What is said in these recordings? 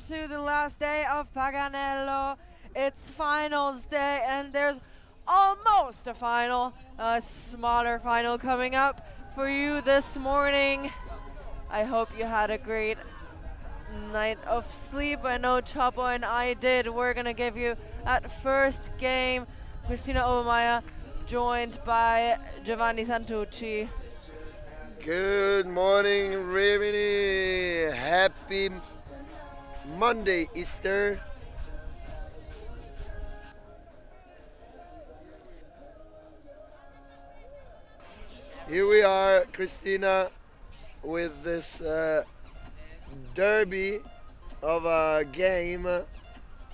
to the last day of Paganello. It's finals day, and there's almost a final, a smaller final coming up for you this morning. I hope you had a great night of sleep. I know Chapo and I did. We're going to give you at first game Christina Obermeier, joined by Giovanni Santucci. Good morning, Rimini. Happy Monday, Easter. Here we are, Christina, with this derby of a game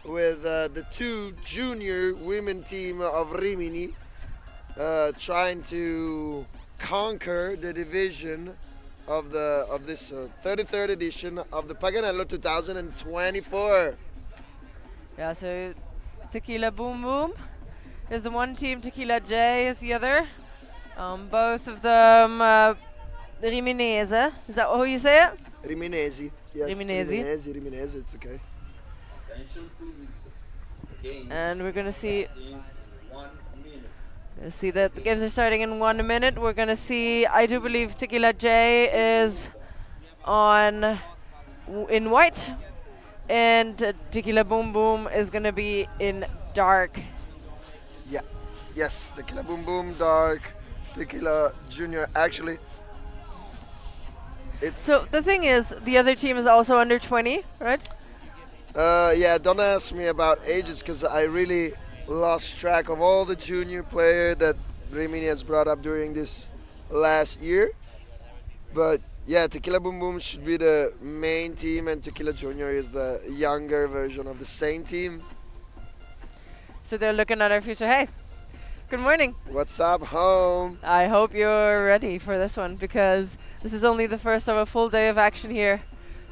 with the two junior women team of Rimini trying to conquer the division of this 33rd edition of the Paganello 2024. Yeah, so Tequila Boom Boom is the one team, Tequila J is the other. Both of them Riminese. Is that how you say it? Riminesi. Yes, Riminesi. Riminesi, it's okay. And we're going to see that the games are starting in 1 minute. We're going to see, I do believe Tequila J is in white, and Tequila Boom Boom is going to be in dark. Yeah. Yes, Tequila Boom Boom, dark, Tequila Junior. Actually, it's... So the thing is, the other team is also under 20, right? Yeah, don't ask me about ages, because I really lost track of all the junior player that Rimini has brought up during this last year. But yeah, Tequila Boom Boom should be the main team, and Tequila Junior is the younger version of the same team. So they're looking at our future. Hey, good morning. What's up, home? I hope you're ready for this one, because this is only the first of a full day of action here.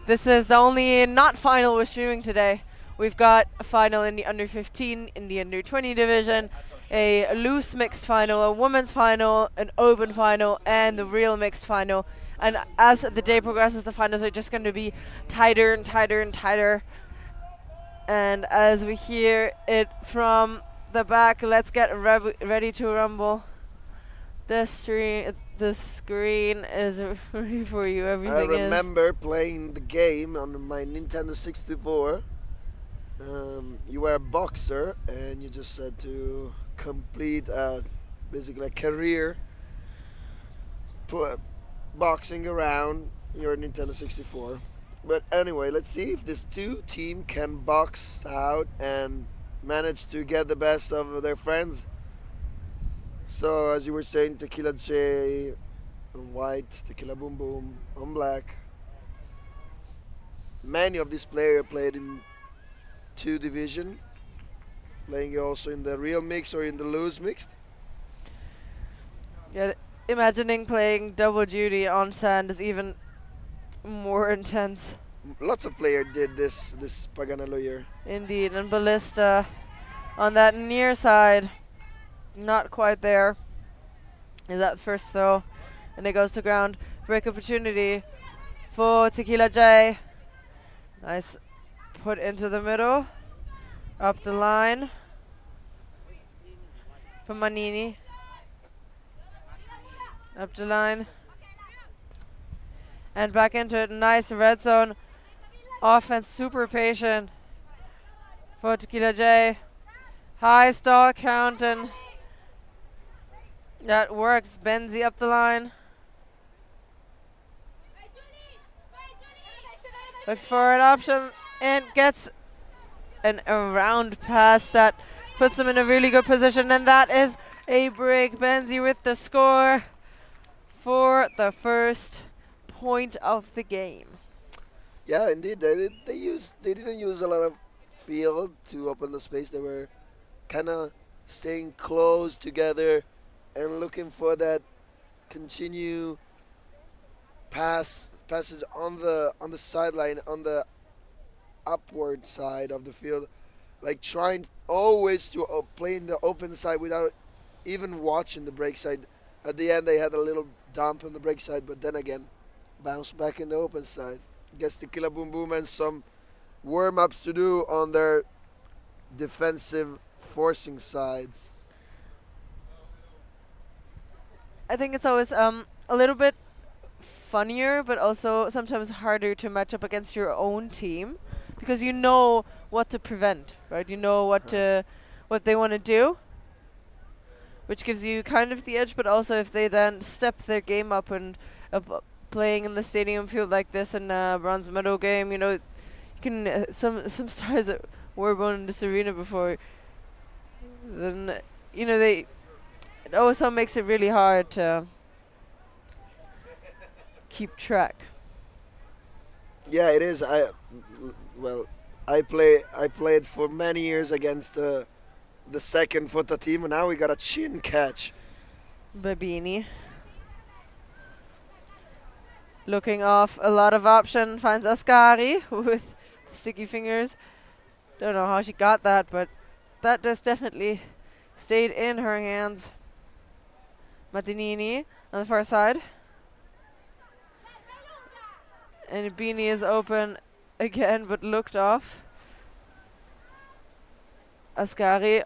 This is the only not final we're streaming today. We've got a final in the under 15, in the under 20 division, a loose mixed final, a women's final, an open final, and the real mixed final. And as the day progresses, the finals are just going to be tighter and tighter and tighter. And as we hear it from the back, let's get ready to rumble. The screen is ready for you. Everything is. I remember playing the game on my Nintendo 64. You were a boxer, and you just had to complete basically a career boxing around your Nintendo 64. But anyway, let's see if this two team can box out and manage to get the best of their friends. So as you were saying, Tequila J on white, Tequila Boom Boom on black. Many of these players played in two division, playing also in the real mix or in the loose mixed. Yeah, imagining playing double duty on sand is even more intense. Lots of players did this Paganello year. Indeed, and Ballista on that near side, not quite there. Is that first throw, and it goes to ground. Break opportunity for Tequila J. Nice put into the middle, up the line for Manini. Up the line. And back into it. Nice red zone offense, super patient for Tequila J. High stall count, and that works. Benzi up the line. Looks for an option and gets an around pass that puts him in a really good position, and that is a break. Benzi with the score for the first point of the game. Yeah, indeed. They didn't use a lot of field to open the space. They were kind of staying close together and looking for that continue passes on the sideline, on the upward side of the field, like trying always to play in the open side without even watching the break side. At the end, they had a little dump on the break side, but then again, bounce back in the open side. Guess Tequila Boom Boom and some warm-ups to do on their defensive forcing sides. I think it's always a little bit funnier, but also sometimes harder to match up against your own team, because you know what to prevent, right? You know what they want to do, which gives you kind of the edge. But also, if they then step their game up and playing in the stadium field like this in a bronze medal game, you know, you can some stars that were born in this arena before, then you know it also makes it really hard to keep track. Yeah, it is. I played for many years against the second Fota team, and now we got a chin catch. Babini looking off a lot of option, finds Ascari with sticky fingers. Don't know how she got that, but that just definitely stayed in her hands. Martinini on the far side. And Bini is open again, but looked off. Ascari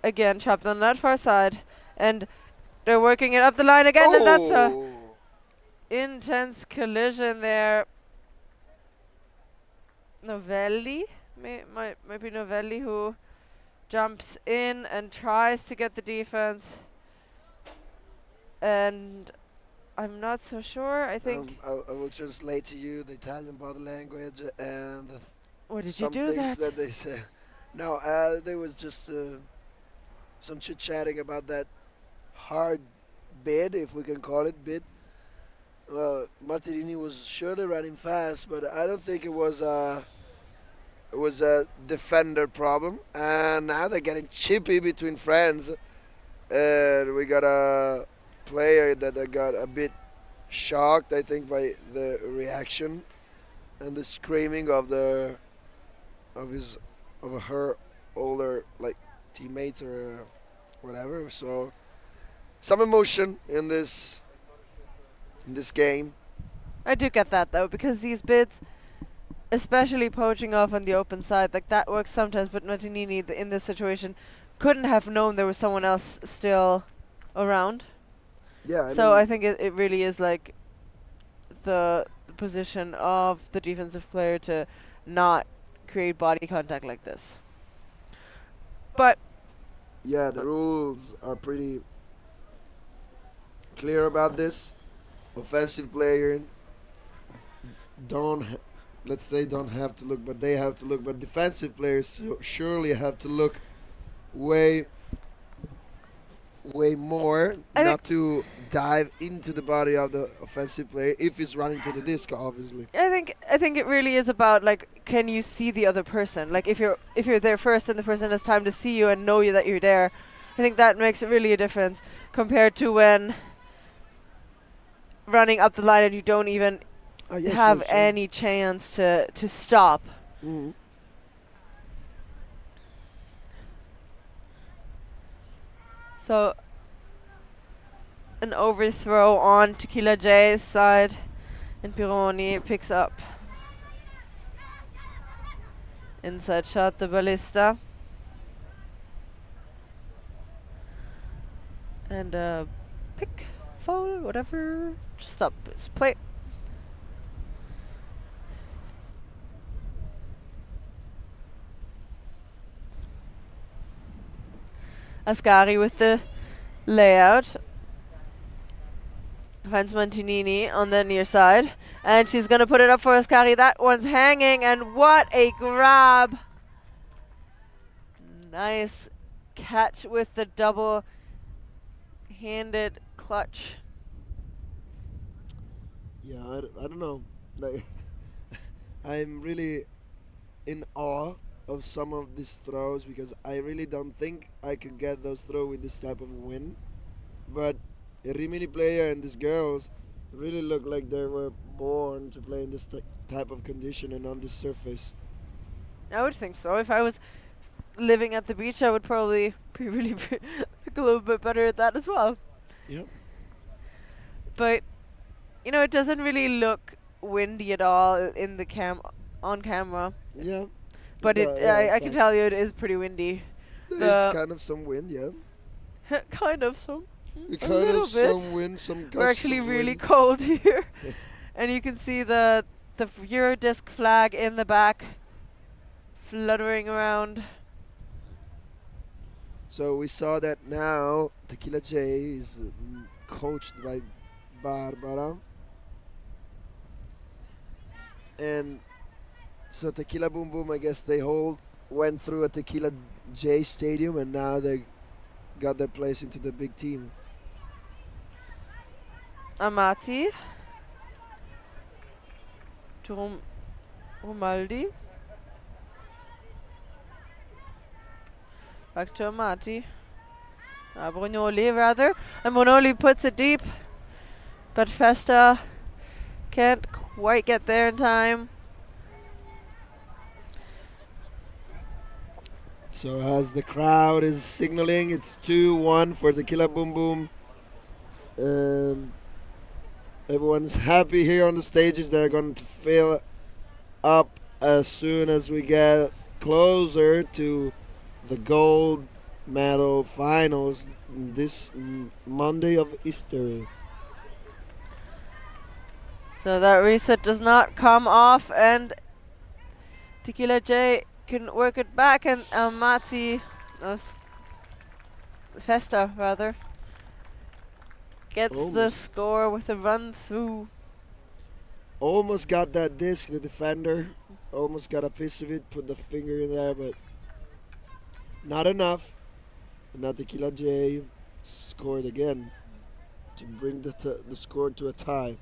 again trapped on that far side. And they're working it up the line again, and that's a intense collision there. Novelli, might be Novelli, who jumps in and tries to get the defense. And I'm not so sure. I think. I will translate to you the Italian body language and What did you some do things that? they say. No, there was just some chit chatting about that hard bid, if we can call it bid. Martinini was surely running fast, but I don't think it was a defender problem. And now they're getting chippy between friends, and we got a player that got a bit shocked, I think, by the reaction and the screaming of her older teammates or whatever. So some emotion in this game. I do get that though, because these bids, especially poaching off on the open side, like that works sometimes, but Martinini in this situation couldn't have known there was someone else still around. Yeah. I think it really is like the position of the defensive player to not create body contact like this. But yeah, the rules are pretty clear about this. Offensive player don't have to look, but they have to look. But defensive players surely have to look way more, not to dive into the body of the offensive player if he's running to the disc, obviously. I think it really is about, like, can you see the other person? Like, if you're there first and the person has time to see you and know you that you're there, I think that makes it really a difference compared to when running up the line and you don't even have any chance to stop. Mm-hmm. So an overthrow on Tequila J's side, and Pironi picks up. Inside shot, the ballista. And pick, foul, whatever. Stop his play. Ascari with the layout. Finds Martinini on the near side. And she's going to put it up for Ascari. That one's hanging, and what a grab. Nice catch with the double-handed clutch. Yeah, I don't know. Like, I'm really in awe of some of these throws, because I really don't think I could get those throws with this type of wind. But a Rimini player and these girls really look like they were born to play in this type of condition and on this surface. I would think so. If I was living at the beach, I would probably be really look a little bit better at that as well. Yep. But, it doesn't really look windy at all in the on camera. Yeah. but No, yeah, I can fact. tell you it is pretty windy. There's kind of some wind, yeah. Kind of some. A Kind little of bit. some wind, some gusts We're actually of really wind. cold here, and you can see the Eurodisc flag in the back, fluttering around. So we saw that now Tequila J is coached by Barbara. And so Tequila Boom Boom, I guess they went through a Tequila J stadium and now they got their place into the big team. Amati. To Romaldi. Back to Amati. Brugnoli rather. And Brugnoli puts it deep. But Festa can't quite get there in time. So as the crowd is signaling, it's 2-1 for Tequila Boom Boom. Everyone's happy here on the stages. They're going to fill up as soon as we get closer to the gold medal finals this Monday of Easter. So that reset does not come off, and Tequila J can work it back, and Festa rather, gets the score with a run through. Almost got that disc, the defender. Almost got a piece of it, put the finger in there, but not enough. And now Tequila J scored again to bring the score to a tie.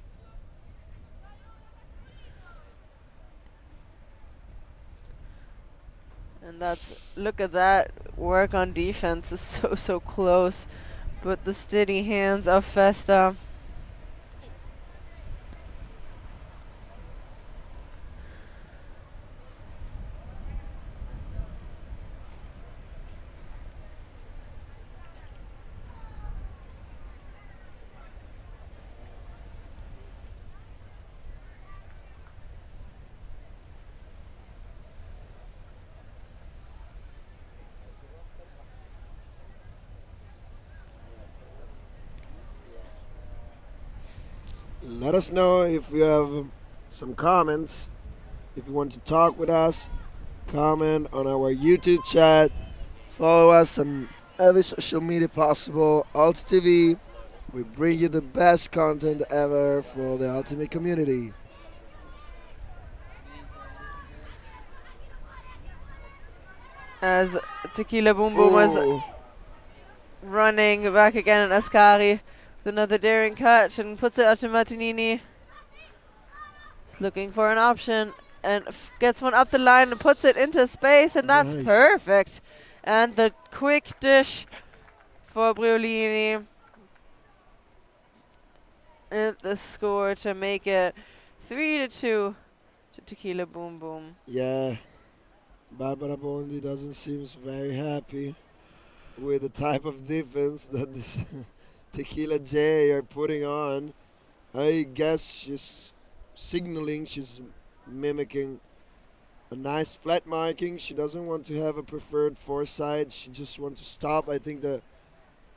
And look at that work on defense is so close, but the steady hands of Festa. Let us know if you have some comments. If you want to talk with us, comment on our YouTube chat. Follow us on every social media possible. ULTI.TV. We bring you the best content ever for the ultimate community. As Tequila Boom Boom was running back again, and Ascari with another daring catch and puts it out to Martinini. He's looking for an option and gets one up the line and puts it into space, and that's perfect. And the quick dish for Briolini. And the score to make it 3-2 to Tequila Boom Boom. Yeah, Barbara Bondi doesn't seem very happy with the type of defense that this Tequila J are putting on. I guess she's signaling, she's mimicking a nice flat marking. She doesn't want to have a preferred foreside. She just wants to stop, I think, the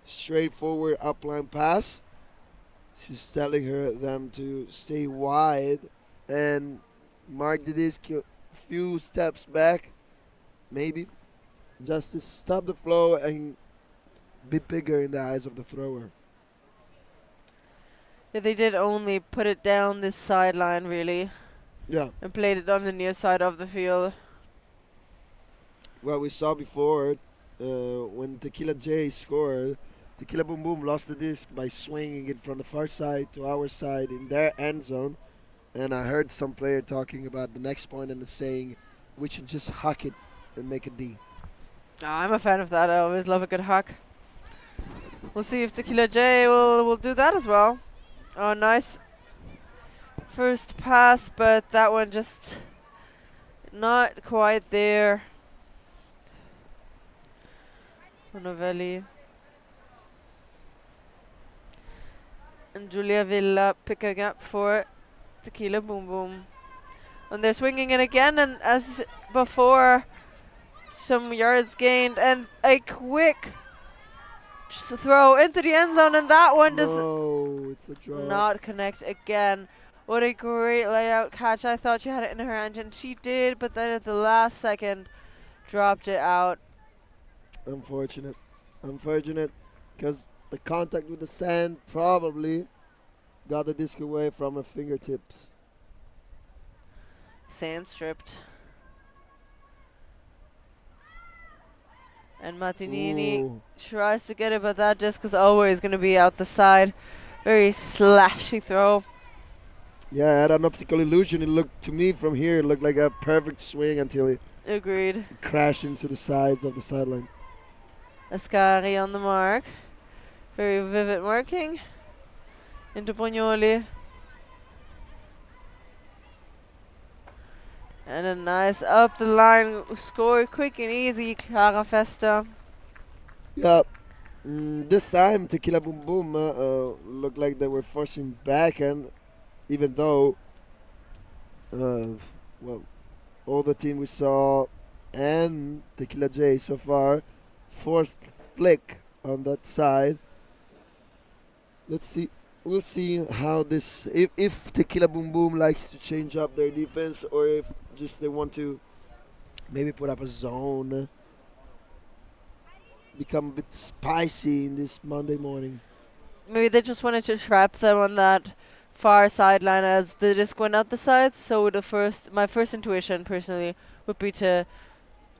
straightforward upline pass. She's telling them to stay wide and mark the disc a few steps back, maybe, just to stop the flow and be bigger in the eyes of the thrower. Yeah, they did only put it down this sideline, really. Yeah. And played it on the near side of the field. Well, we saw before when Tequila J scored, Tequila Boom Boom lost the disc by swinging it from the far side to our side in their end zone. And I heard some player talking about the next point and saying we should just huck it and make a D. I'm a fan of that. I always love a good huck. We'll see if Tequila J will do that as well. Oh, nice first pass, but that one just not quite there. Novelli. And Julia Villa picking up for Tequila Boom Boom. And they're swinging it again, and as before, some yards gained, and a quick just throw into the end zone, and that one does it's a drop. not connect again. What a great layout catch. I thought she had it in her hand, and she did, but then at the last second dropped it out. Unfortunate, because the contact with the sand probably got the disc away from her fingertips. Sand stripped. And Martinini tries to get it, but that disc is always going to be out the side. Very slashy throw. Yeah, I had an optical illusion. It looked to me from here, it looked like a perfect swing until it Agreed. crashed into the sides of the sideline. Ascari on the mark. Very vivid marking. Into Bognoli. And a nice up the line score, quick and easy, Clara Festa. Yeah, this time Tequila Boom Boom looked like they were forcing back, and even though, all the team we saw and Tequila J so far forced flick on that side. Let's see. We'll see how this, if Tequila Boom Boom likes to change up their defense, or if just they want to maybe put up a zone, become a bit spicy in this Monday morning. Maybe they just wanted to trap them on that far sideline as the disc went out the sides. So my first intuition personally would be to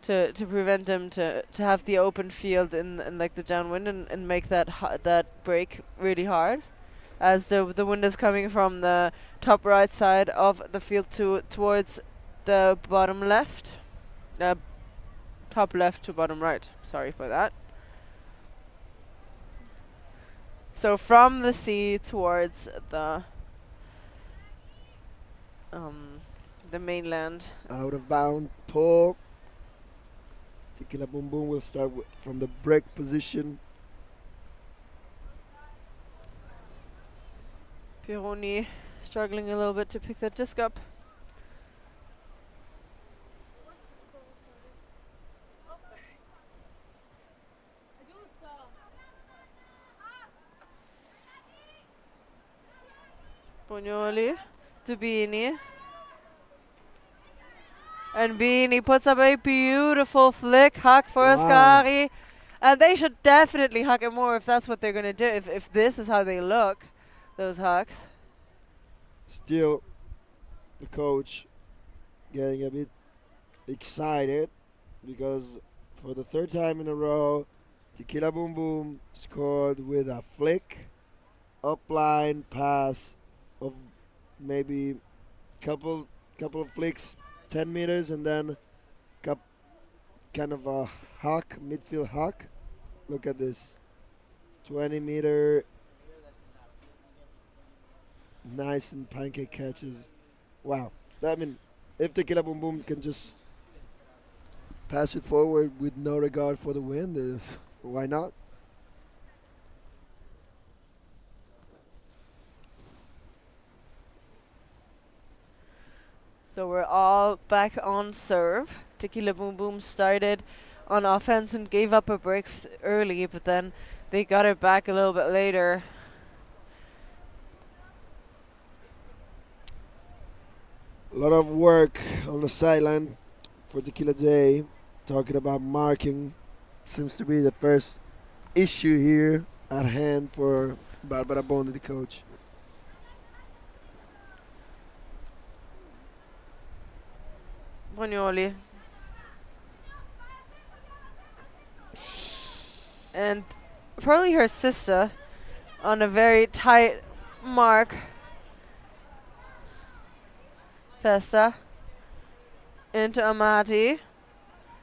prevent them to have the open field in like the downwind and make that break really hard, as the wind is coming from the top right side of the field towards the bottom left, top left to bottom right. Sorry for that. So from the sea towards the mainland. Out of bound pull. Tequila Boom Boom will start from the break position. Pironi struggling a little bit to pick that disc up. Bognoli to Bini. And Bini puts up a beautiful flick huck for Ascari. And they should definitely huck it more if that's what they're going to do. If this is how they look, those hucks. Still, the coach getting a bit excited because for the third time in a row, Tequila Boom Boom scored with a flick, upline pass of maybe couple of flicks, 10 meters, and then kind of a huck, midfield huck. Look at this, 20-meter, nice and pancake catches. Wow. I mean, if Tequila Boom Boom can just pass it forward with no regard for the wind, why not? So we're all back on serve. Tequila Boom Boom started on offense and gave up a break early, but then they got it back a little bit later. A lot of work on the sideline for Tequila J. Talking about marking seems to be the first issue here at hand for Barbara Bondi, the coach. Bognoli. And probably her sister on a very tight mark. Festa into Amati.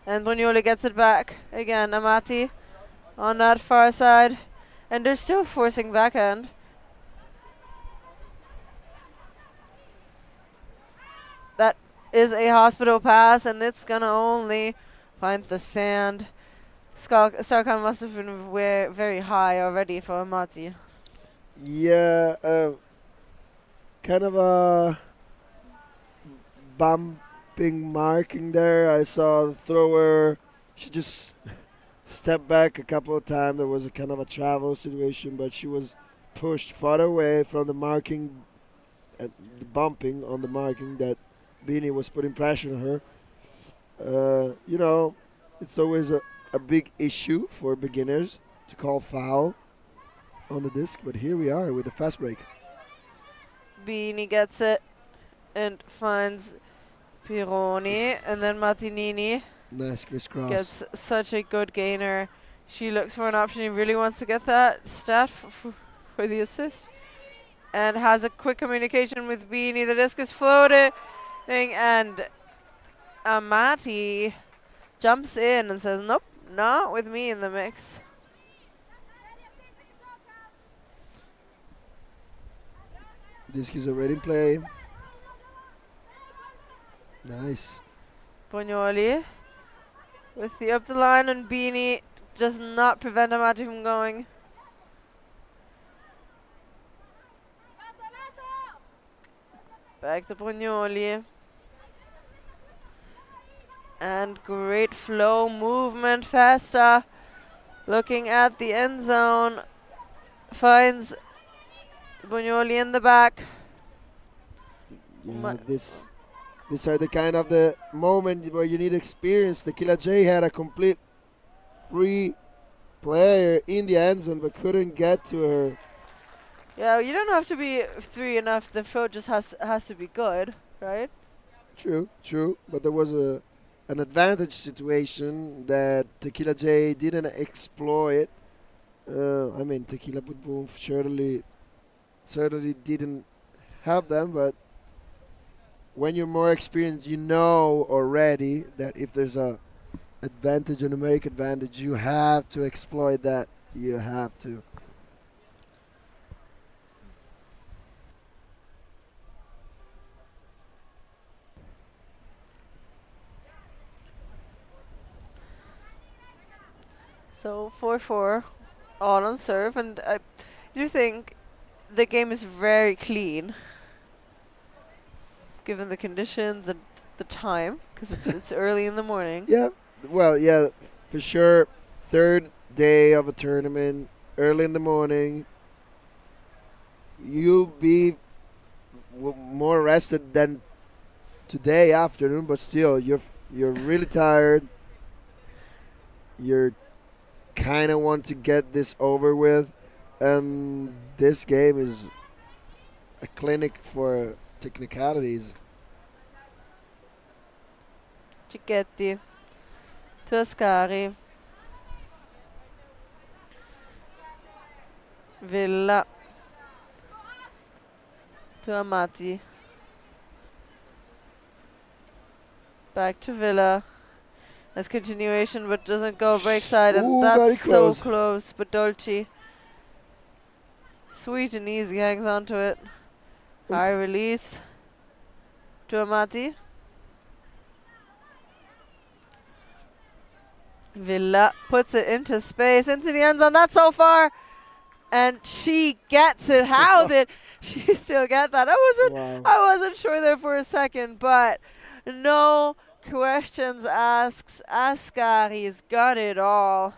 And Bognoli gets it back. Again, Amati on that far side. And they're still forcing backhand. That is a hospital pass, and it's going to only find the sand. Starcom must have been very high already for Amati. Yeah, kind of a bumping marking there. I saw the thrower she just stepped back a couple of times. There was a kind of a travel situation, but she was pushed far away from the marking, the bumping on the marking that Bini was putting pressure on her. You know, it's always a big issue for beginners to call foul on the disc, but here we are with a fast break. Bini gets it and finds Pironi, and then Martinini Nice crisscross. gets such a good gainer. She looks for an option. He really wants to get that stat for the assist, and has a quick communication with Bini. The disc is floating, and Amati jumps in and says, "Nope, not with me in the mix." Disc is already in play. Nice. Bognoli with the up the line, and Bini does not prevent Amati from going. Back to Bognoli. And great flow movement, Festa looking at the end zone, finds Bognoli in the back. Yeah, these are the kind of the moment where you need experience. Tequila J had a complete free player in the end zone but couldn't get to her. Yeah, you don't have to be three enough. The flow just has to be good, right? True. But there was an advantage situation that Tequila J didn't exploit. I mean, Tequila Boom Boom certainly didn't have them, but when you're more experienced, you know already that if there's a advantage, a numeric advantage, you have to exploit that. You have to. So 4-4, all on serve, and I do think the game is very clean, given the conditions and the time, because it's early in the morning. Yeah, well, yeah, for sure. Third day of a tournament, early in the morning. You'll be more rested than today afternoon, but still, you're really tired. You're kind of want to get this over with, and this game is a clinic for technicalities. Cicchetti to Ascari. Villa to Amati. Back to Villa. Nice continuation, but doesn't go break side, and Ooh, that's very so close. close. But Dolce, sweet and easy, hangs on to it. High release to Amati. Villa puts it into space, into the end zone. That's so far, and she gets it. How did she still get that? Wow. I wasn't sure there for a second, but no questions asked. Ascari's got it all.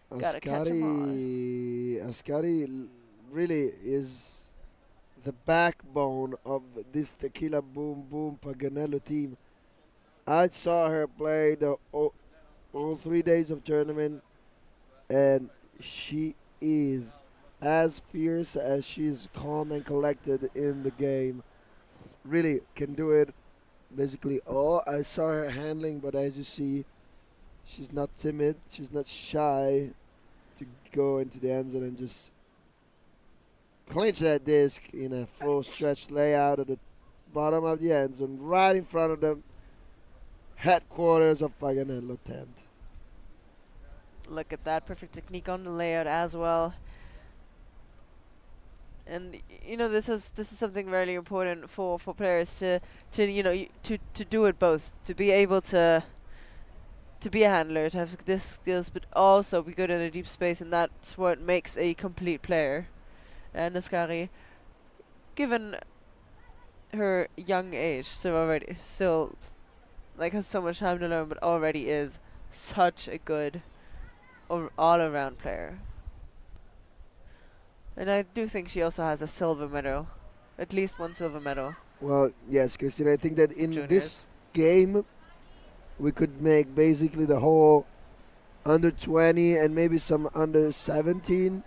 Gotta catch 'em all. Ascari really is the backbone of this Tequila Boom Boom Paganello team. I saw her play the all 3 days of tournament, and she is as fierce as she's calm and collected in the game. Really can do it basically all. I saw her handling, but as you see, she's not timid. She's not shy to go into the end zone and just clinch that disc in a full stretch layout at the bottom of the end zone, right in front of the headquarters of Paganello tent. Look at that perfect technique on the layout as well. And you know, this is something really important for players to do it both, to be able to be a handler, to have this skills, but also be good in a deep space, and that's what makes a complete player. And Ascari, given her young age, so already still like has so much time to learn, but already is such a good all-around player. And I do think she also has a silver medal, at least one silver medal. Well, yes, Christine, I think that in Juniors. this game, we could make basically the whole under 20 and maybe some under 17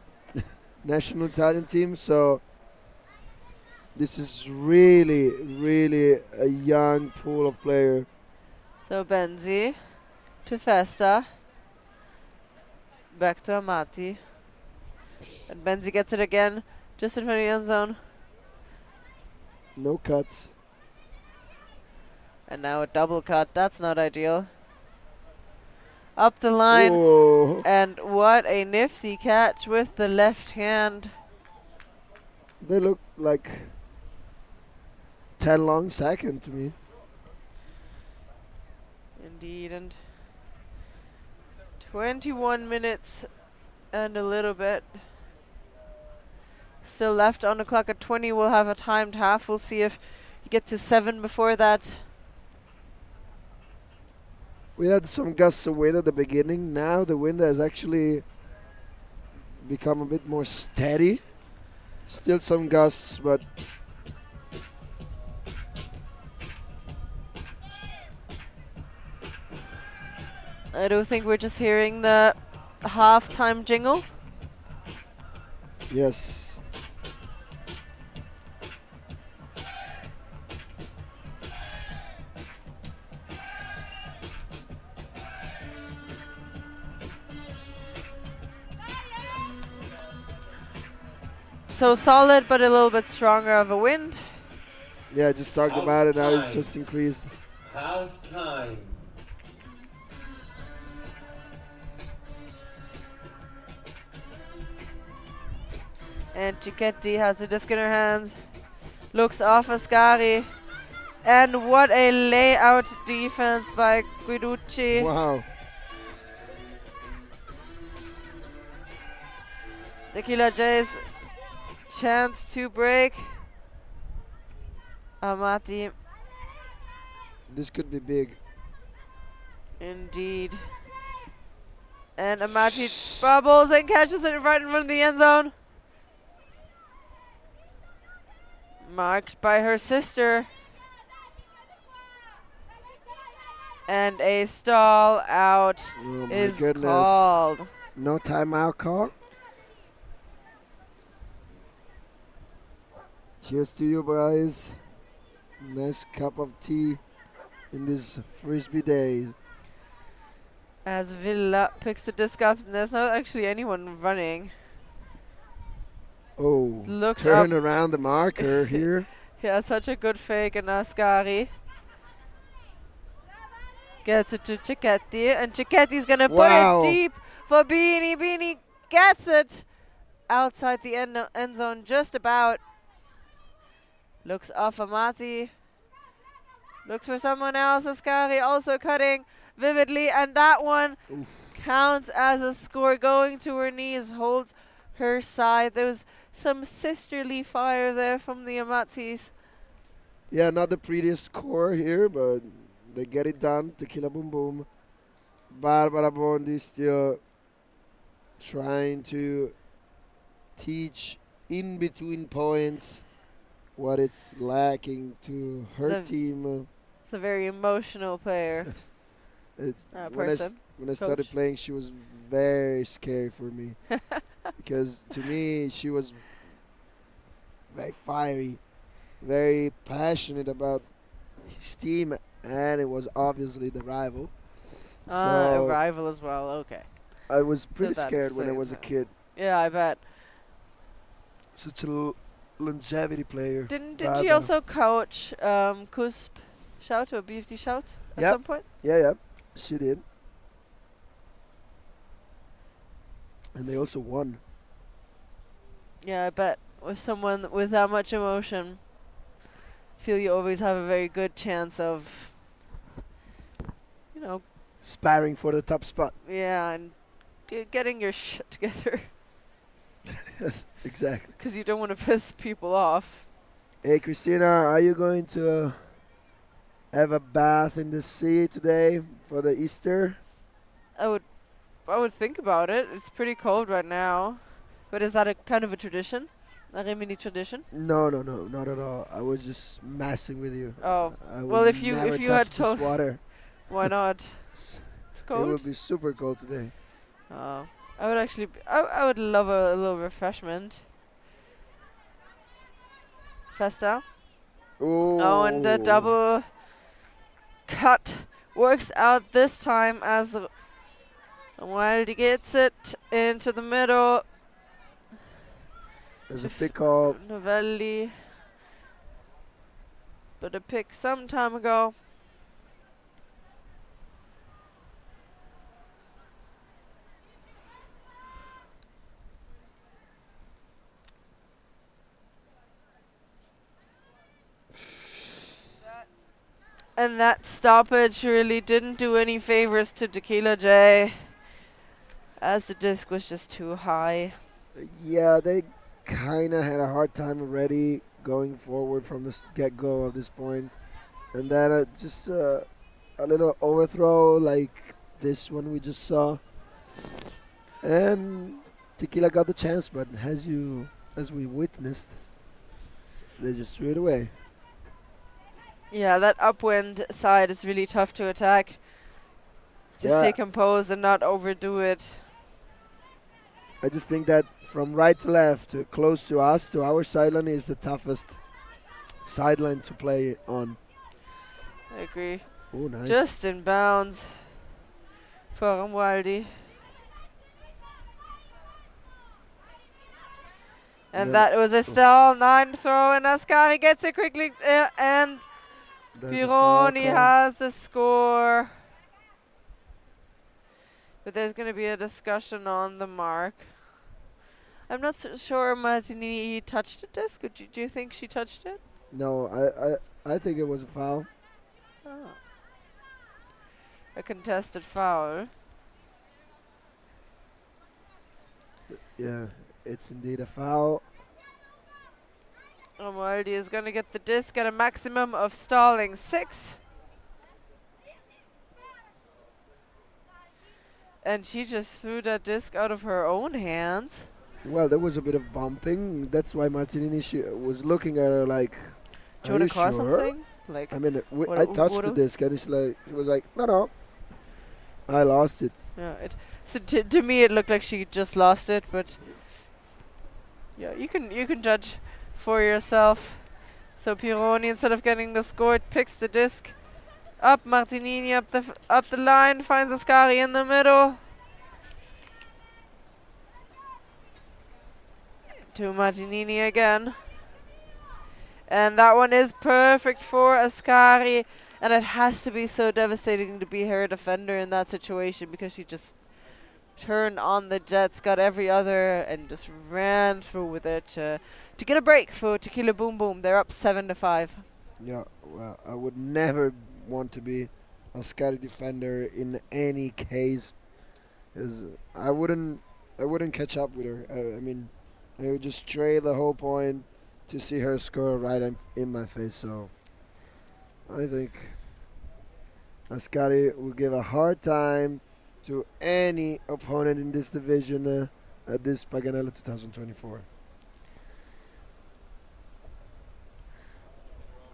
national Italian team. So this is really, really a young pool of player. So Benzi to Festa. Back to Amati. And Benzi gets it again, just in front of the end zone. No cuts. And now a double cut. That's not ideal. Up the line. Oh, And what a nifty catch with the left hand. they look like 10 long second to me. Indeed. And 21 minutes and a little bit still left on the clock. At 20 we'll have a timed half. We'll see if you get to 7 before that. We had some gusts of wind at the beginning. Now the wind has actually become a bit more steady. Still some gusts, but I do think we're just hearing the halftime jingle. yes. So solid, but a little bit stronger of a wind. Yeah, I just talked about it. Now it's just increased. Half time. And Cicchetti has the disc in her hands. Looks off Ascari. And what a layout defense by Guiducci. Wow. Tequila J's chance to break. Amati, This could be big. indeed. And Amati bubbles and catches it right in front of the end zone. Marked by her sister. And a stall out Oh my is goodness. called. No timeout call. Cheers to you guys. Nice cup of tea in this Frisbee day. As Villa picks the disc up, and there's not actually anyone running. Oh, Look turn up. around the marker here. Yeah, such a good fake, and Ascari gets it to Cicchetti, and Cicchetti's gonna Wow. put it deep for Beanie. Beanie gets it outside the end zone, just about. Looks off Amati. Looks for someone else. Ascari also cutting vividly, and that one Oof. counts as a score. Going to her knees, holds her side. There was some sisterly fire there from the Amatis. Yeah, not the prettiest score here, but they get it done. Tequila boom boom. Barbara Bondi still trying to teach in between points what it's lacking to her The team. It's a very emotional player. It's Person. when I started Coach. playing, she was very scary for me because to me she was very fiery, very passionate about his team, and it was obviously the rival. A So rival as well. Okay. I was pretty that scared when I explains was a it. kid. Yeah, I bet. Such a longevity player. Didn't she Barbara. also coach Cusp Shout or BFD Shout at Yep. some point? Yeah, she did. And they also won. Yeah, I bet with someone with that much emotion, feel you always have a very good chance of, you know, Sparring for the top spot. yeah, and getting your shit together. Yes, exactly. Because you don't want to piss people off. Hey, Christina, are you going to have a bath in the sea today for the Easter? I would think about it. It's pretty cold right now. But is that a kind of a tradition? A Rimini tradition? No, no, no, not at all. I was just messing with you. Oh. I Well, would if you never had touch this told, water. why not? S- It's It will cold. be super cold today. Oh. I would actually I would love a little refreshment. Festa. Oh, and the double cut works out this time as Wildy gets it into the middle. There's to a big call. Novelli. But a pick some time ago. And that stoppage really didn't do any favors to Tequila J, as the disc was just too high. Yeah, they kind of had a hard time already going forward from the get-go of this point. And then just a little overthrow like this one we just saw. And Tequila got the chance, but as we witnessed, they just threw it away. Yeah, that upwind side is really tough to attack. To Yeah. stay composed and not overdo it. I just think that from right to left, close to us, to our sideline, is the toughest sideline to play on. I agree. Oh, nice. Just in bounds for Wildy. And Then- that was a stall 9 throw, and Ascari gets it quickly, and There's a foul Pironi call. has the score. But there's going to be a discussion on the mark. I'm not so sure Martini touched the disc. Do you think she touched it? No, I think it was a foul. Oh. A contested foul. Yeah, it's indeed a foul. Romualdi is going to get the disc at a maximum of stalling 6. And she just threw that disc out of her own hands. Well, there was a bit of bumping. That's why Martinini was looking at her like, Do "Are you you want to call sure?" something? Like, I mean, What- I touched what the do- disc, and she was like, "No, I lost it." yeah, so to me it looked like she just lost it, but yeah, you can judge for yourself. So Pironi, instead of getting the score, picks the disc up. Martinini up the line, finds Ascari in the middle. To Martinini again. And that one is perfect for Ascari. And it has to be so devastating to be her defender in that situation, because she just turned on the jets, got every other, and just ran through with it to get a break for Tequila Boom Boom. They're up 7-5. Yeah, well, I would never want to be a Scotty defender in any case, 'cause I wouldn't catch up with her. I mean, I would just trail the whole point to see her score right in my face. So I think Ascari will give a hard time to any opponent in this division at this Paganello 2024.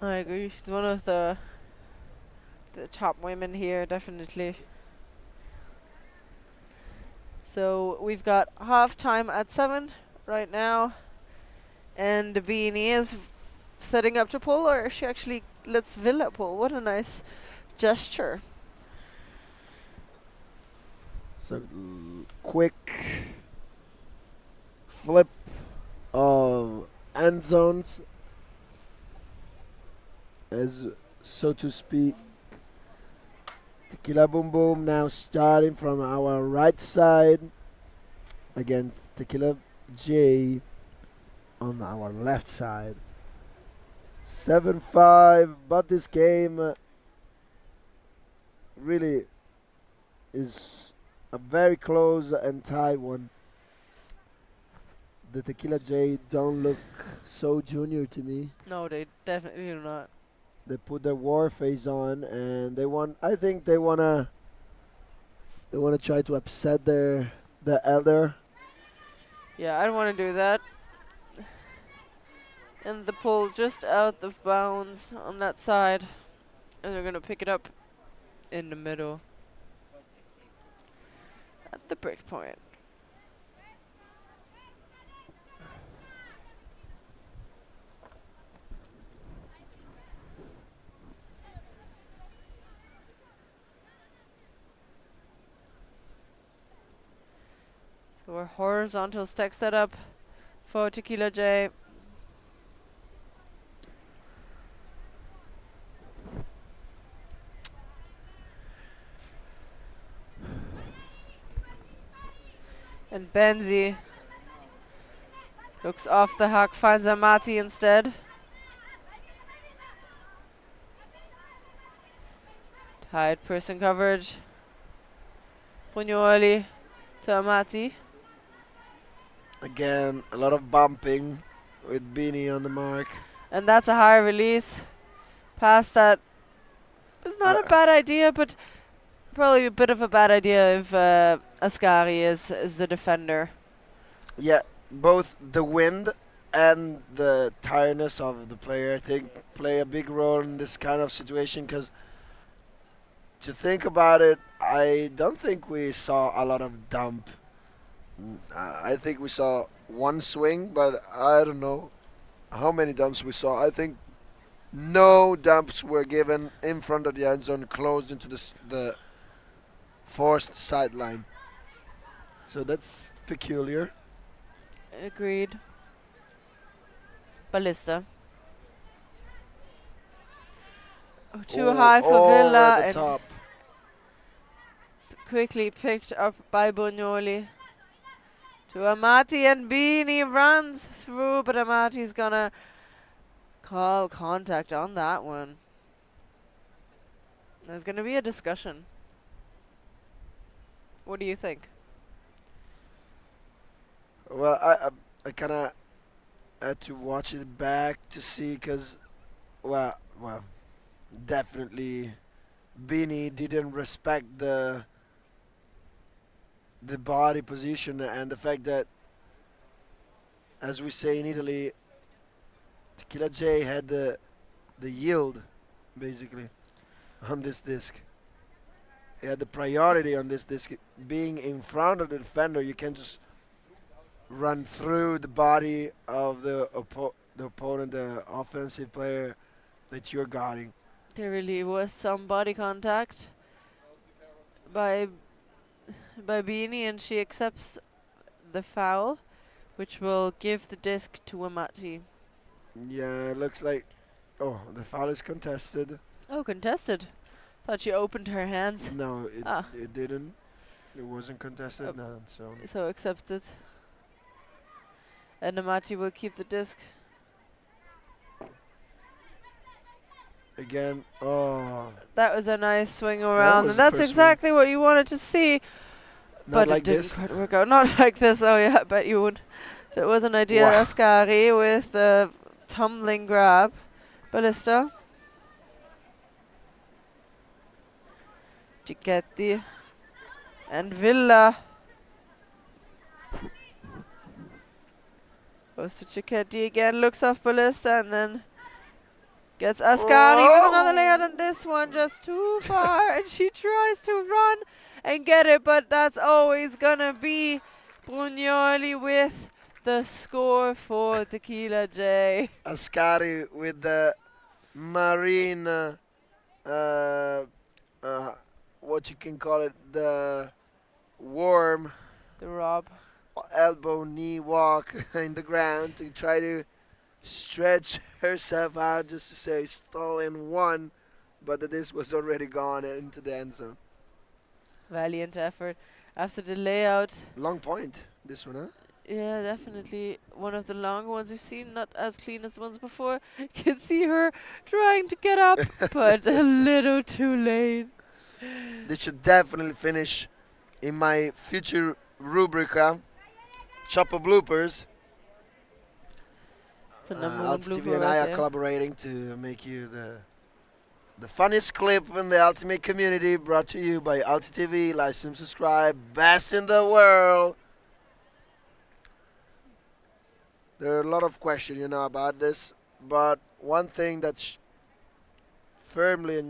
I agree. She's one of the top women here, definitely. So we've got half time at 7 right now, and the Beanie is setting up to pull, or she actually lets Villa pull. What a nice gesture. So quick flip of end zones, as so to speak. Tequila Boom Boom now starting from our right side against Tequila J on our left side. 7-5, but this game really is a very close and tight one. The Tequila J don't look so junior to me. No, they definitely do not. They put their war face on, and they want. I think they wanna. They wanna try to upset the elder. Yeah, I don't want to do that. And the pull just out of bounds on that side. And they're going to pick it up in the middle. At the break point. So we're horizontal stack setup for Tequila J. And Benzi looks off the hook, finds Amati instead. Tight person coverage. Pugnoli to Amati. Again, a lot of bumping with Beanie on the mark. And that's a high release. Past that. It's not a bad idea, but probably a bit of a bad idea if Ascari is the defender. Yeah, both the wind and the tiredness of the player, I think, play a big role in this kind of situation. Because to think about it, I don't think we saw a lot of dump. I think we saw one swing, but I don't know how many dumps we saw. I think no dumps were given in front of the end zone, closed into the forced sideline. So that's peculiar. Agreed. Ballista. Oh, too high for Villa, at the and top. quickly picked up by Pugnoli. To Amati, and Beanie runs through, but Amati's gonna call contact on that one. There's gonna be a discussion. What do you think? Well, I kind of had to watch it back to see, because, well, definitely Beanie didn't respect the body position and the fact that, as we say in Italy, Tequila J had the yield, basically, on this disc. He had the priority on this disc. Being in front of the defender, you can just run through the body of the opponent, the offensive player that you're guarding. There really was some body contact by Beanie, and she accepts the foul, which will give the disc to Amati. Yeah, it looks like... Oh, the foul is contested. Oh, contested. Thought she opened her hands. No, it didn't. It wasn't contested, no, so... So accepted. And Amati will keep the disc. Again, oh... That was a nice swing around, was and the that's first exactly what you wanted to see. Not But like it didn't this. quite work out. Not like this. Oh yeah, I bet you would. It was an idea. Wow. Ascari with the tumbling grab. Ballista. Cicchetti. And Villa. Goes to Cicchetti again, looks off Ballista, and then gets Ascari with another layout, and this one just too far, and she tries to run and get it, but that's always gonna be Pugnoli with the score for Tequila J. Ascari with the marine, what you can call it, the worm, The Rob. elbow, knee walk in the ground to try to stretch herself out just to say stall in one, but the disc was already gone into the end zone. Valiant effort. After the layout, Long point, this one, huh? yeah, definitely one of the longer ones we've seen, not as clean as the ones before. You can see her trying to get up, but a little too late. This should definitely finish in my future rubrica, Chopper Bloopers. It's the number one ULTI.TV blooper and I right are there. collaborating to make you the The funniest clip in the Ultimate community, brought to you by ULTI.TV. Like and subscribe. Best in the world. There are a lot of questions, about this, but one thing that's firmly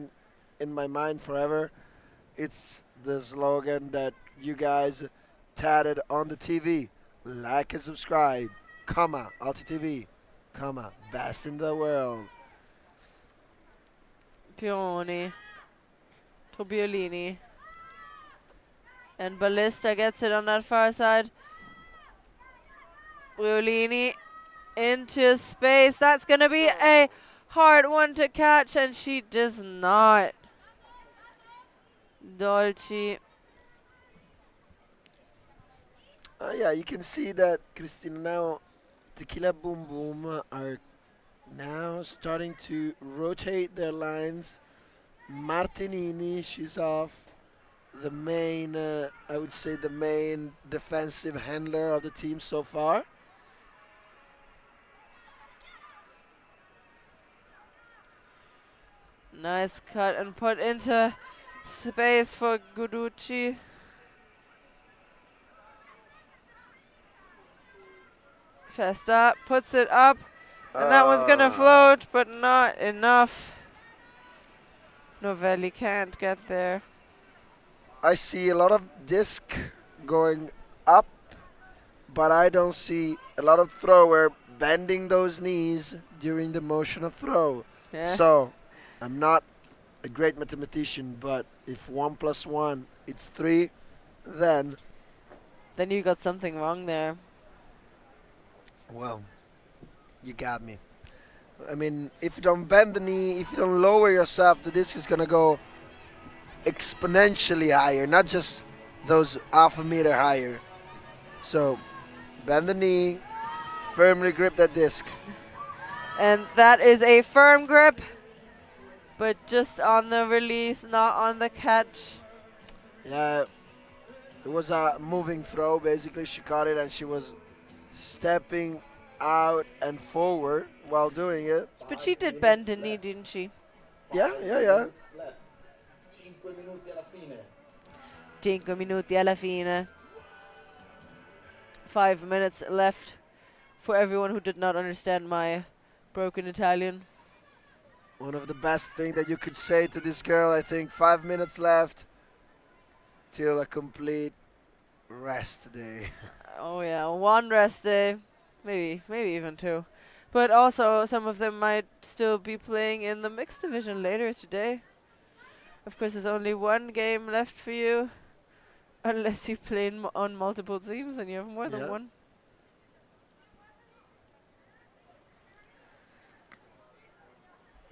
in my mind forever, it's the slogan that you guys tatted on the TV. Like and subscribe, ULTI.TV, best in the world. Pironi. Tobiolini. And Ballista gets it on that far side. Briolini into space. That's going to be a hard one to catch, and she does not. Dolci. Yeah, you can see that Cristina now, Tequila Boom Boom are now starting to rotate their lines. Martinini, she's off. The main, I would say, the main defensive handler of the team so far. Nice cut and put into space for Guducci. Festa puts it up, and that one's gonna float, but not enough. Novelli can't get there. I see a lot of disc going up, but I don't see a lot of thrower bending those knees during the motion of throw. Yeah. So, I'm not a great mathematician, but if 1 + 1 it's 3, then you got something wrong there. well, you got me. I mean, if you don't bend the knee, if you don't lower yourself, the disc is gonna go exponentially higher, not just those half a meter higher. So, bend the knee, firmly grip that disc. And that is a firm grip, but just on the release, not on the catch. Yeah, it was a moving throw. Basically, she caught it and she was stepping out and forward while doing it. But she did bend the knee, didn't she? Yeah. 5 minuti alla fine. 5 minutes left for everyone who did not understand my broken Italian. One of the best things that you could say to this girl, I think. 5 minutes left till a complete rest day. Oh yeah, one rest day, maybe even 2. But also some of them might still be playing in the mixed division later today. Of course, there's only one game left for you, unless you play on multiple teams and you have more than one.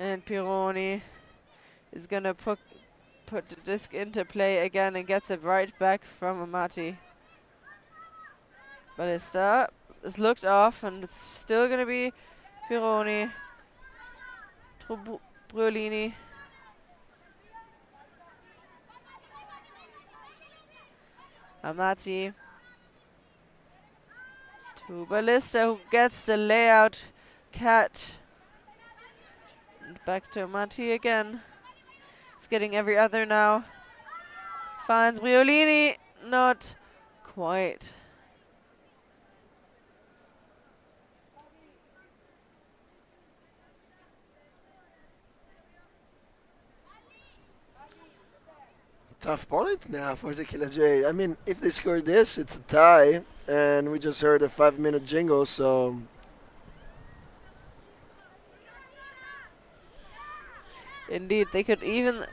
And Pironi is gonna put the disc into play again and gets it right back from Amati. Ballista is looked off, and it's still gonna be Pironi. Briolini. Amati. To Ballista, who gets the layout catch. And back to Amati again. He's getting every other now. Finds Briolini. Not quite. Tough point now for Tequila J. I mean, if they score this, it's a tie. And we just heard a 5-minute jingle, so... Indeed, they could even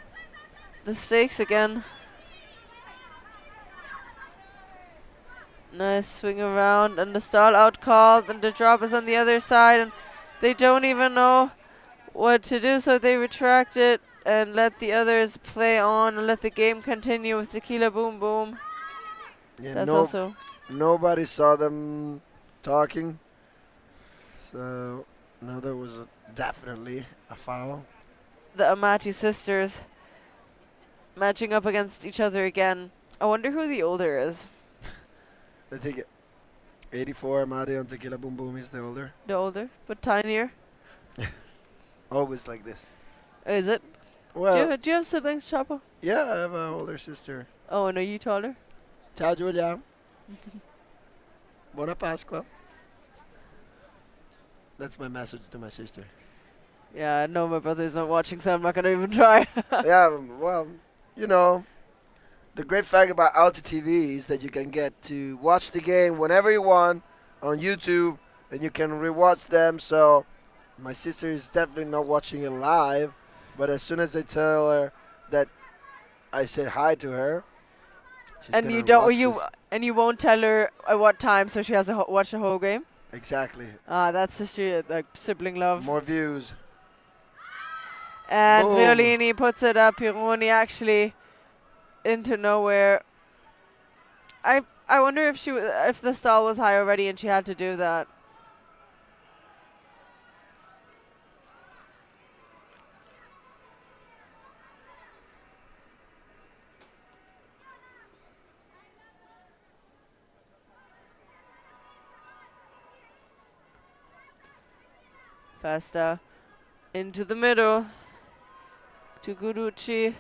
the stakes again. Nice swing around, and the stall out called, and the drop is on the other side, and they don't even know what to do, so they retract it and let the others play on and let the game continue with Tequila Boom Boom. Yeah, That's also... Nobody saw them talking. So, no, there was definitely a foul. The Amati sisters matching up against each other again. I wonder who the older is. I think 84 Amati and Tequila Boom Boom is the older. The older, but tinier. Always like this. Is it? Well, do you have siblings, Chapo? yeah, I have an older sister. Oh, and are you taller? Ciao, Giulia. Buona Pasqua. That's my message to my sister. Yeah, no, my brother's not watching, so I'm not gonna even try. Yeah, well, you know, the great fact about ULTI.TV is that you can get to watch the game whenever you want on YouTube, and you can rewatch them. So my sister is definitely not watching it live, but as soon as I tell her that I said hi to her, she's And gonna you don't, watch you this. and you won't tell her at what time, so she has to watch the whole game. Exactly. That's sister, like sibling love. More views. And Boom. Violini puts it up. Pironi actually into nowhere. I wonder if if the stall was high already and she had to do that. Festa into the middle to Gurucci.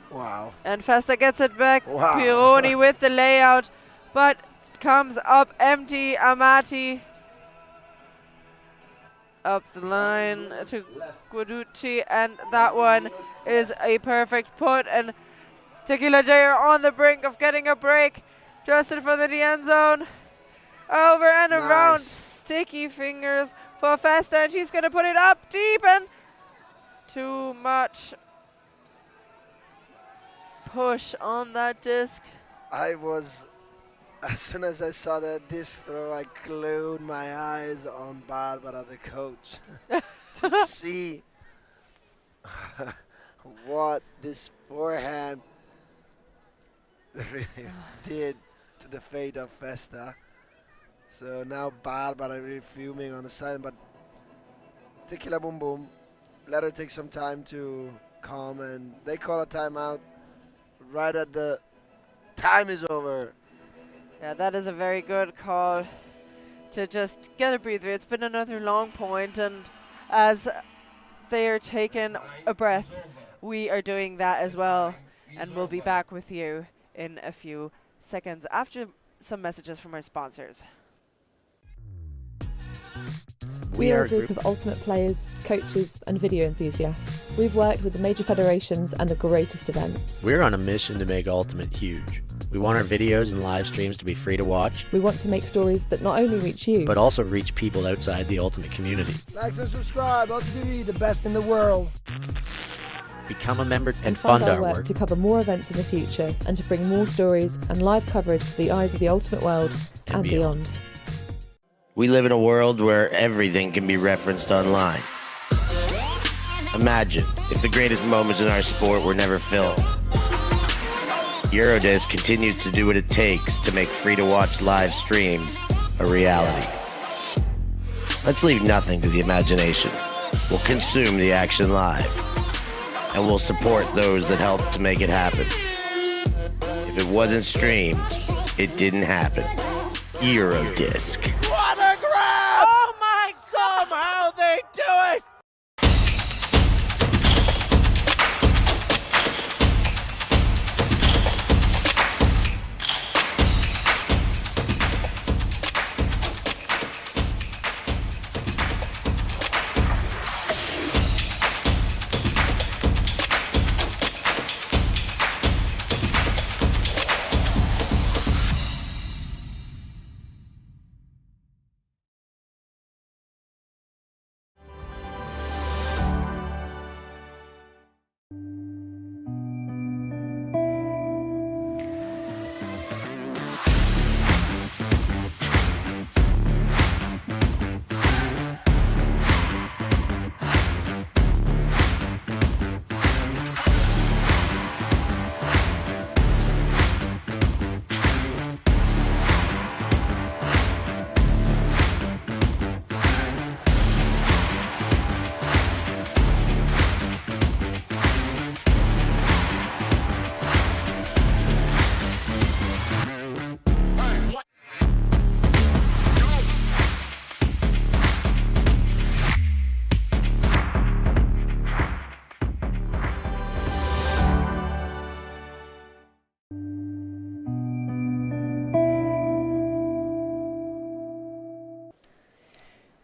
Wow. And Festa gets it back. Wow. Pironi with the layout, but comes up empty. Amati up the line to Gurucci, and that one is a perfect put. And Tequila J are on the brink of getting a break, just in front of the end zone. Over and around. Nice. Sticky fingers for Festa, and she's going to put it up deep, and too much push on that disc. I was, as soon as I saw that disc throw, I glued my eyes on Barbara, the coach, to see what this forehand really did to the fate of Festa. So now Barbara really fuming on the side, but Tequila Boom Boom let her take some time to calm, and they call a timeout right at the time is over. Yeah, that is a very good call to just get a breather. It's been another long point, and as they are taking a breath, we are doing that as well. And we'll be back with you in a few seconds after some messages from our sponsors. We are a group of ultimate players, coaches and video enthusiasts. We've worked with the major federations and the greatest events. We're on a mission to make Ultimate huge. We want our videos and live streams to be free to watch, We want to make stories that not only reach you, but also reach people outside the Ultimate community. Like and subscribe, ULTI.TV, the best in the world. Become a member and fund fund our our work work. to cover more events in the future and to bring more stories and live coverage to the eyes of the ultimate world and beyond. We live in a world where everything can be referenced online. Imagine if the greatest moments in our sport were never filmed. Eurodisc continues to do what it takes to make free-to-watch live streams a reality. Let's leave nothing to the imagination. We'll consume the action live, and we'll support those that help to make it happen. If it wasn't streamed, it didn't happen. Eurodisc.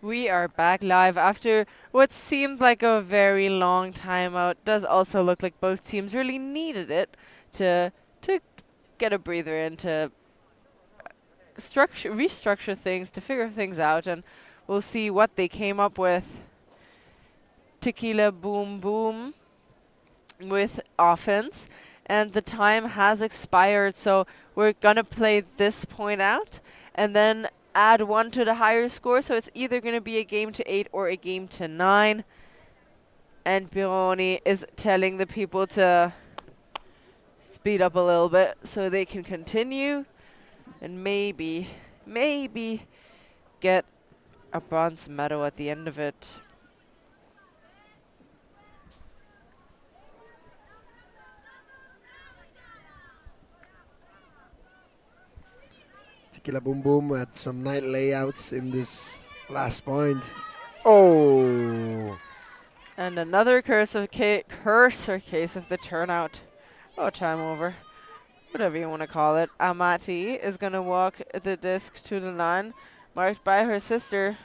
We are back live after what seemed like a very long timeout. Does also look like both teams really needed it to get a breather in, to restructure things, to figure things out, and we'll see what they came up with. Tequila Boom Boom with offense, and the time has expired, so we're gonna play this point out and then add 1 to the higher score, so it's either going to be a game to 8 or a game to 9. And Pironi is telling the people to speed up a little bit so they can continue and maybe get a bronze medal at the end of it. Tequila Boom Boom had some nice layouts in this last point. Oh! And another cursor case of the turnout. Oh, time over. Whatever you want to call it. Amati is going to walk the disc to the line, marked by her sister.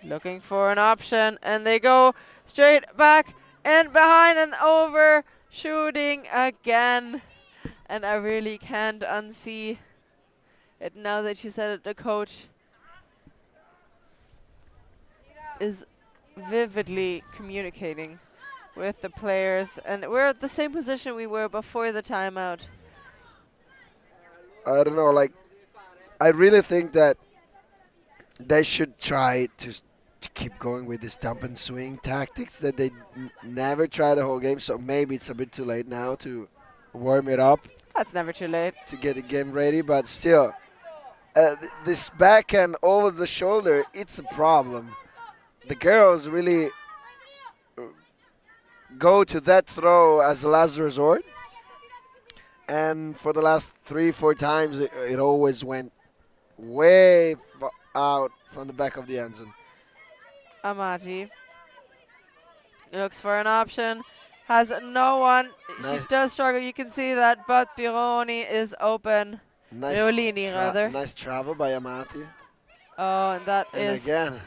Looking for an option, and they go straight back and behind and over, shooting again. And I really can't unsee it now that you said it. The coach is vividly communicating with the players, and we're at the same position we were before the timeout. I don't know, like, I really think that they should try to keep going with this dump and swing tactics that they never try the whole game, so maybe it's a bit too late now to warm it up. That's never too late. To get the game ready, but still, this backhand over the shoulder, it's a problem. The girls really go to that throw as a last resort, and for the last 3-4 times, it always went way out from the back of the end zone. Amati looks for an option. Has no one. Nice. She does struggle, you can see that, but Pironi is open. Nice, Leolini, rather. Nice travel by Amati. Oh, and that And is again,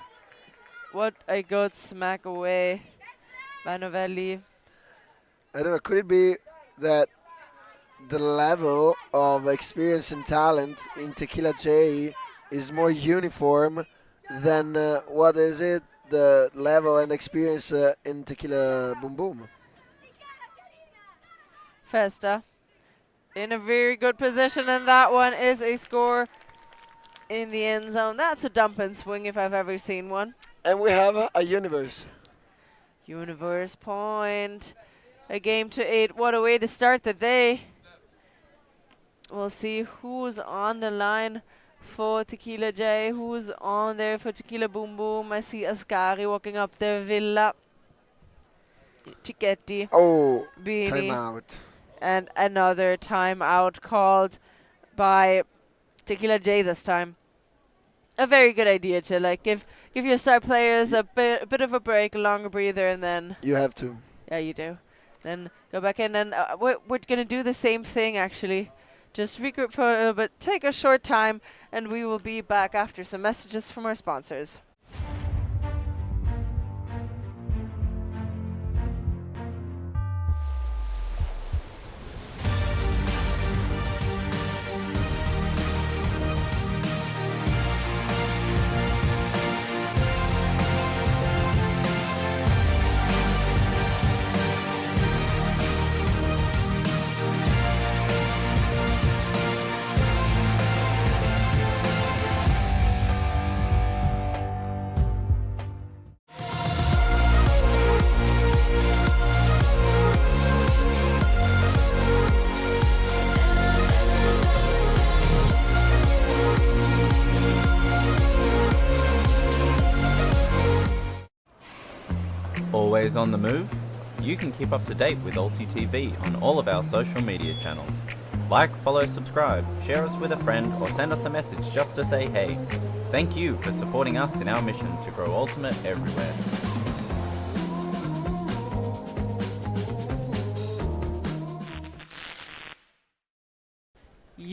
what a good smack away by Novelli. I don't know, could it be that the level of experience and talent in Tequila J is more uniform than what is it, the level and experience in Tequila Boom Boom? Festa in a very good position, and that one is a score in the end zone. That's a dump and swing if I've ever seen one. And we have a universe. Universe point. A game to 8. What a way to start the day. We'll see who's on the line for Tequila J, who's on there for Tequila Boom Boom. I see Ascari walking up there, Villa, Cicchetti, Oh, Bini. timeout. And another timeout called by Tequila J this time. A very good idea to like give your star players a bit of a break, a longer breather, and then You have to. yeah, you do. Then go back in, and we're gonna do the same thing actually. Just regroup for a little bit, take a short time, and we will be back after some messages from our sponsors. Always on the move? You can keep up to date with ULTI.TV on all of our social media channels. Like, follow, subscribe, share us with a friend, or send us a message just to say hey. Thank you for supporting us in our mission to grow Ultimate everywhere.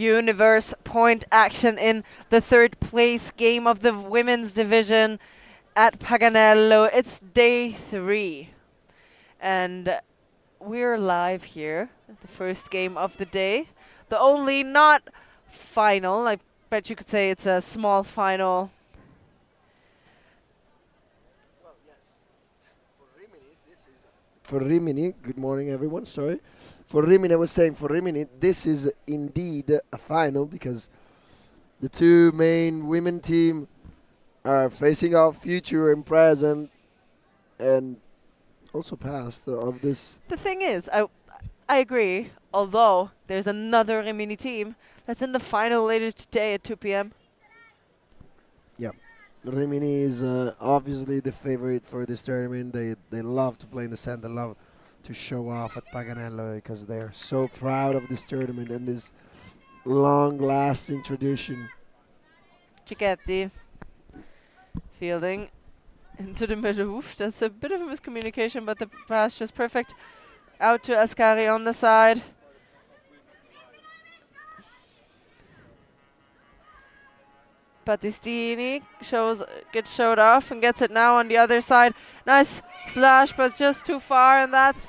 universe point action in the third place game of the women's division at Paganello. It's day 3. And we're live here at the first game of the day. The only not final, I bet you could say it's a small final. Well, yes. For Rimini, good morning everyone, sorry. For Rimini, I was saying for Rimini, this is indeed a final because the two main women team are facing off future and present and also past of this. The thing is, I agree, although there's another Rimini team that's in the final later today at 2 p.m. Yeah, Rimini is obviously the favorite for this tournament. They love to play in the sand. They love to show off at Paganello because they're so proud of this tournament and this long-lasting tradition. Cicchetti fielding into the middle. Oof, that's a bit of a miscommunication, but the pass just perfect. Out to Ascari on the side. Battistini gets showed off and gets it now on the other side. Nice slash, but just too far, and that's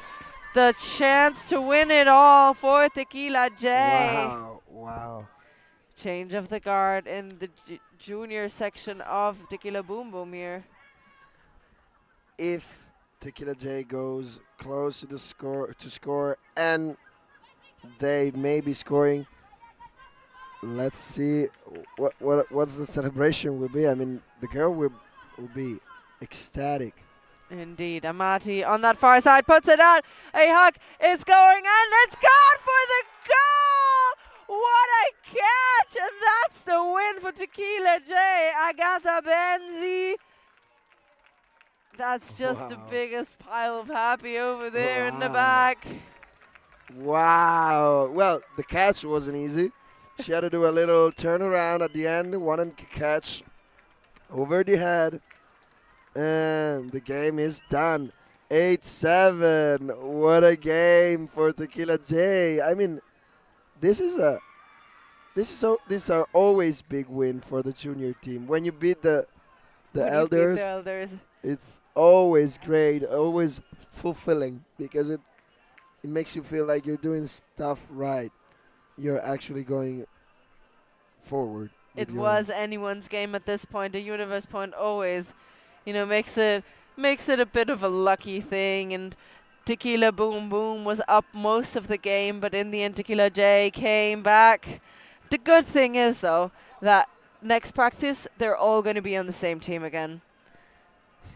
the chance to win it all for Tequila J. Wow. Change of the guard in the junior section of Tequila Boom Boom here. If Tequila J goes close to the score, and they may be scoring, let's see what's the celebration will be. I mean, the girl will be ecstatic. Indeed, Amati on that far side puts it out. A huck, it's going, and it's gone for the goal! What a catch! And that's the win for Tequila J. Agata Benzi. That's just the biggest pile of happy over there in the back. Wow. Well, the catch wasn't easy. She had to do a little turnaround at the end, one and catch over the head. And the game is done. 8-7. What a game for Tequila J. I mean, these are always big win for the junior team. When you beat the elders, it's always great, always fulfilling because it makes you feel like you're doing stuff right. You're actually going forward. It was anyone's game at this point. A universe point always, makes it a bit of a lucky thing. And Tequila Boom Boom was up most of the game, but in the end, Tequila J came back. The good thing is, though, that next practice, they're all going to be on the same team again.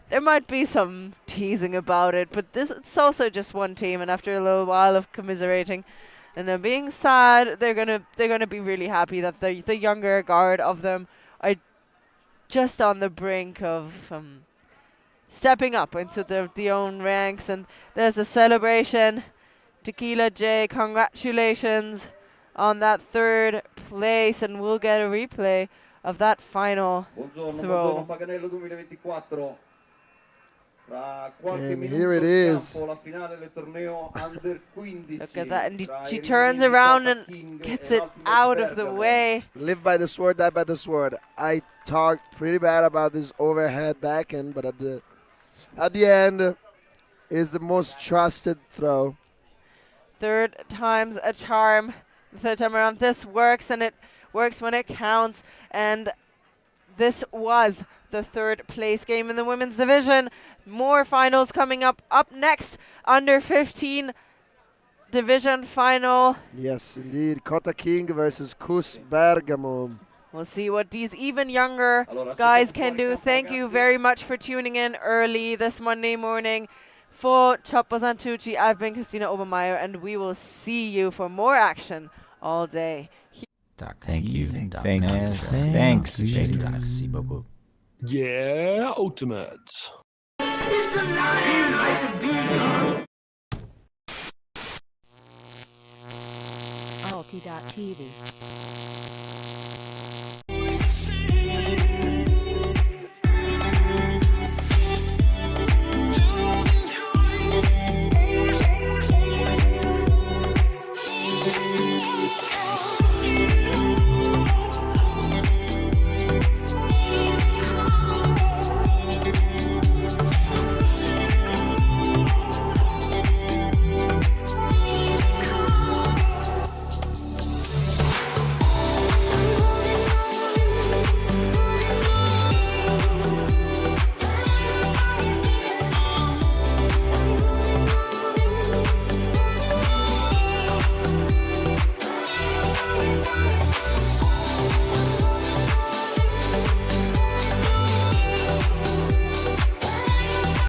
There might be some teasing about it, but it's also just one team, and after a little while of commiserating and then being sad, they're gonna be really happy that the younger guard of them are just on the brink of stepping up into their own ranks. And there's a celebration. Tequila J, congratulations on that 3rd place, and we'll get a replay of that final throw. Paganello 2024. And here it is. Look at that, and she turns around and gets it out of the way. Live by the sword, die by the sword. I talked pretty bad about this overhead backhand, but at the end is the most trusted throw. 3rd time's a charm. The 3rd time around, this works, and it works when it counts. And this was the 3rd place game in the women's division. More finals coming up. Up next, under 15 division final. Yes, indeed. Kota King versus Kus Bergamo. We'll see what these even younger guys can do. Thank you very much for tuning in early this Monday morning. For Choppo Santucci, I've been Christina Obermeier, and we will see you for more action all day. Thank you. Thanks. Yeah, Ultimate. ULTI.TV.